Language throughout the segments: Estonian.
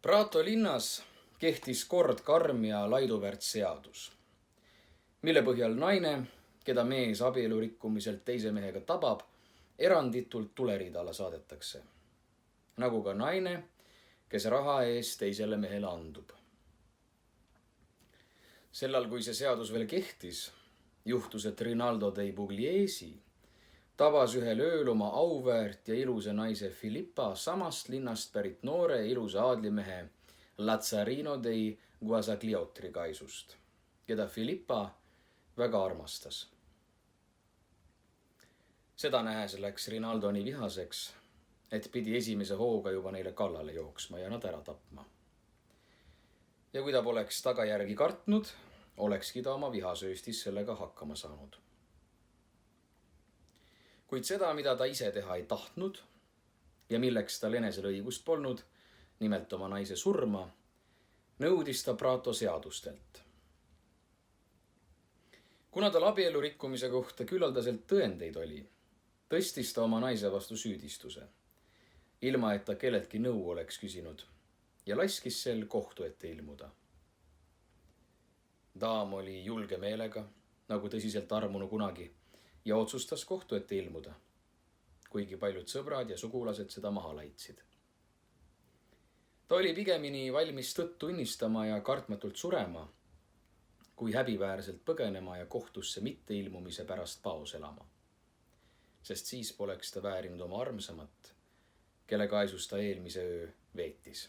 Prato linnas kehtis kord karm ja laiduväärt seadus, mille põhjal naine, keda mees abielu rikkumiselt teise mehega tabab, eranditult tuleriida alla saadetakse. Nagu ka naine, kes raha eest teisele mehele andub. Sellal, kui see seadus veel kehtis, juhtus, et Rinaldo dei Pugliesi tabas ühel ööl oma auväärt ja ilusa naise Filippa samast linnast pärit noore ilusa aadlimehe Lazzarino dei Guasagliotri kaisust, keda Filippa väga armastas. Seda nähes läks Rinaldo nii vihaseks, et pidi esimese hooga juba neile kallale jooksma ja nad ära tapma. Ja kui ta poleks tagajärgi kartnud, olekski ta oma vihasööstis sellega hakkama saanud. Kuid seda, mida ta ise teha ei tahtnud ja milleks tal enesel õigust polnud, nimelt oma naise surma, nõudis ta Prato seadustelt. Kuna tal abielu rikkumise kohta küllaldaselt tõendeid oli, tõstis ta oma naise vastu süüdistuse, ilma et ta kelleltki nõu oleks küsinud, ja laskis sel kohtu ette ilmuda. Daam oli julge meelega, nagu tõsiselt armunu kunagi, ja otsustas kohtu ette ilmuda, kuigi paljud sõbrad ja sugulased seda maha laitsid. Ta oli pigemini valmis tõtt tunnistama ja kartmatult surema, kui häbiväärselt põgenema ja kohtusse mitte ilmumise pärast paos elama. Sest siis poleks ta väärinud oma armsamat, kelle kaesus ta eelmise öö veetis.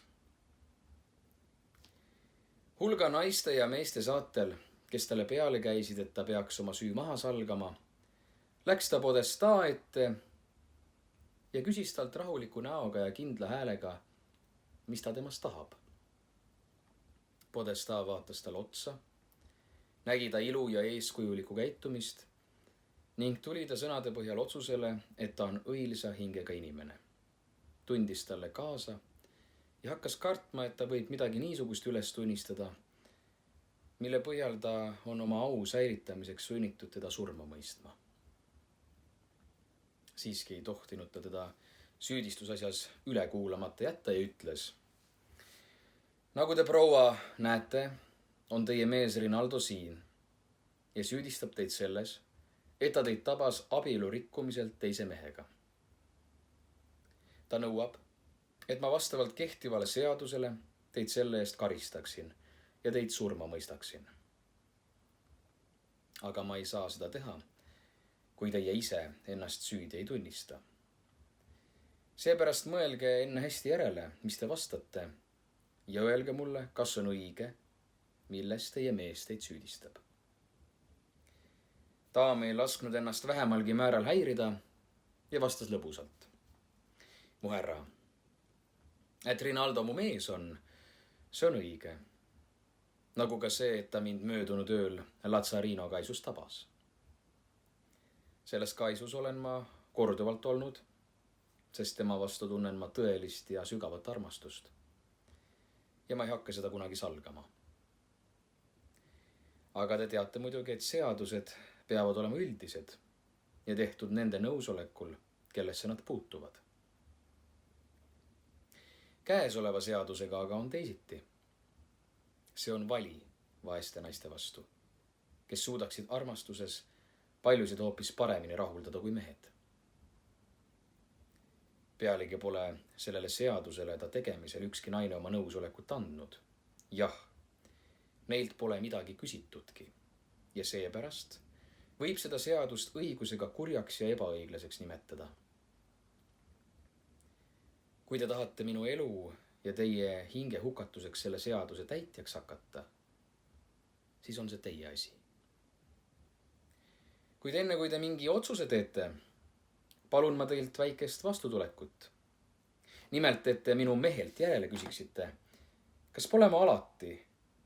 Hulga naiste ja meeste saatel, kes talle peale käisid, et ta peaks oma süü maha salgama, läks ta Podestaa ette ja küsis talt rahuliku näoga ja kindla häälega, mis ta temast tahab. Podestaa vaatas talle otsa, nägi ta ilu ja eeskujulikku käitumist ning tuli ta sõnade põhjal otsusele, et ta on õilsa hingega inimene. Tundis talle kaasa ja hakkas kartma, et ta võib midagi niisugust üles tunnistada, mille põhjal ta on oma au säilitamiseks sunnitud teda surma mõistma. Siiski ei tohtinud ta teda süüdistusasjas üle kuulamata jätta ja ütles: nagu te, proua, näete, on teie mees Rinaldo siin ja süüdistab teid selles, et ta teid tabas abielu rikkumiselt teise mehega. Ta nõuab, et ma vastavalt kehtivale seadusele teid selle eest karistaksin ja teid surma mõistaksin. Aga ma ei saa seda teha, kui teie ise ennast süüdi ei tunnista. Seepärast mõelge enne hästi järele, mis te vastate, ja öelge mulle, kas on õige, milles teie mees teid süüdistab. Daam ei lasknud ennast vähemalgi määral häirida ja vastas lõbusalt: mu härra, et Rinaldo mu mees on, see on õige. Nagu ka see, et ta mind möödunud ööl Lazzarino kaisus tabas. Selles kaisus olen ma korduvalt olnud, sest tema vastu tunnen ma tõelist ja sügavat armastust. Ja ma ei hakka seda kunagi salgama. Aga te teate muidugi, et seadused peavad olema üldised ja tehtud nende nõusolekul, kellesse nad puutuvad. Käesoleva seadusega aga on teisiti. See on vali vaeste naiste vastu, kes suudaksid armastuses paljusid hoopis paremini rahuldada kui mehed. Pealegi pole sellele seadusele ta tegemisel ükski naine oma nõusolekut andnud. Jah, neilt pole midagi küsitudki ja seepärast võib seda seadust õigusega kurjaks ja ebaõiglaseks nimetada. Kui te tahate minu elu ja teie hinge hukatuseks selle seaduse täitjaks hakata, siis on see teie asi. Kuid enne, kui te mingi otsuse teete, palun ma teilt väikest vastutulekut. Nimelt, et te minu mehelt järele küsiksite, kas pole ma alati,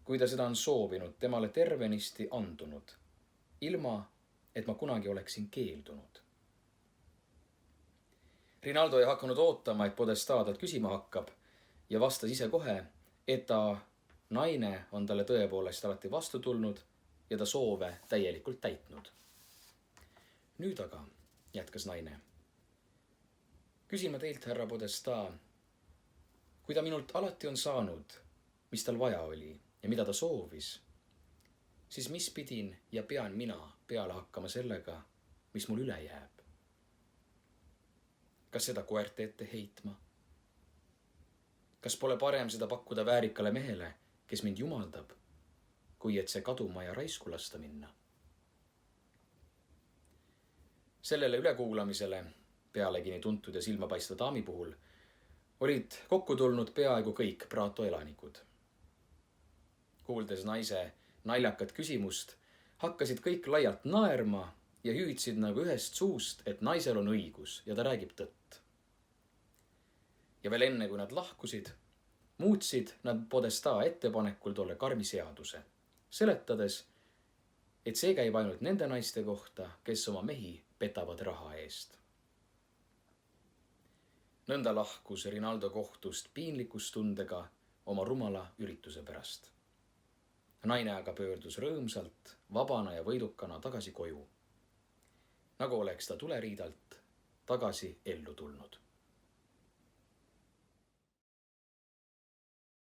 kui ta seda on soovinud, temale tervenisti andunud, ilma et ma kunagi oleksin keeldunud. Rinaldo ei hakanud ootama, et Podestaa talt küsima hakkab ja vastas ise kohe, et ta naine on talle tõepoolest alati vastu tulnud ja ta soove täielikult täitnud. Nüüd aga, jätkas naine, küsin ma teilt, härra Podestaa, kui ta minult alati on saanud, mis tal vaja oli ja mida ta soovis, siis mis pidin ja pean mina peale hakkama sellega, mis mul üle jääb? Kas seda koerte ette heitma? Kas pole parem seda pakkuda väärikale mehele, kes mind jumaldab, kui et see kaduma ja raisku lasta minna? Sellele ülekuulamisele, pealegi nii tuntud ja silmapaistva daami puhul, olid kokku tulnud peaaegu kõik Prato elanikud. Kuuldes naise naljakat küsimust, hakkasid kõik laialt naerma ja hüüdsid nagu ühest suust, et naisel on õigus ja ta räägib tõtt. Ja veel enne, kui nad lahkusid, muutsid nad Podestaa ettepanekul tolle karmi seaduse, seletades, et see käib ainult nende naiste kohta, kes oma mehi petavad raha eest. Nõnda lahkus Rinaldo kohtust piinlikustundega oma rumala ürituse pärast. Naine aga pöördus rõõmsalt, vabana ja võidukana tagasi koju, nagu oleks ta tuleriidalt tagasi ellu tulnud.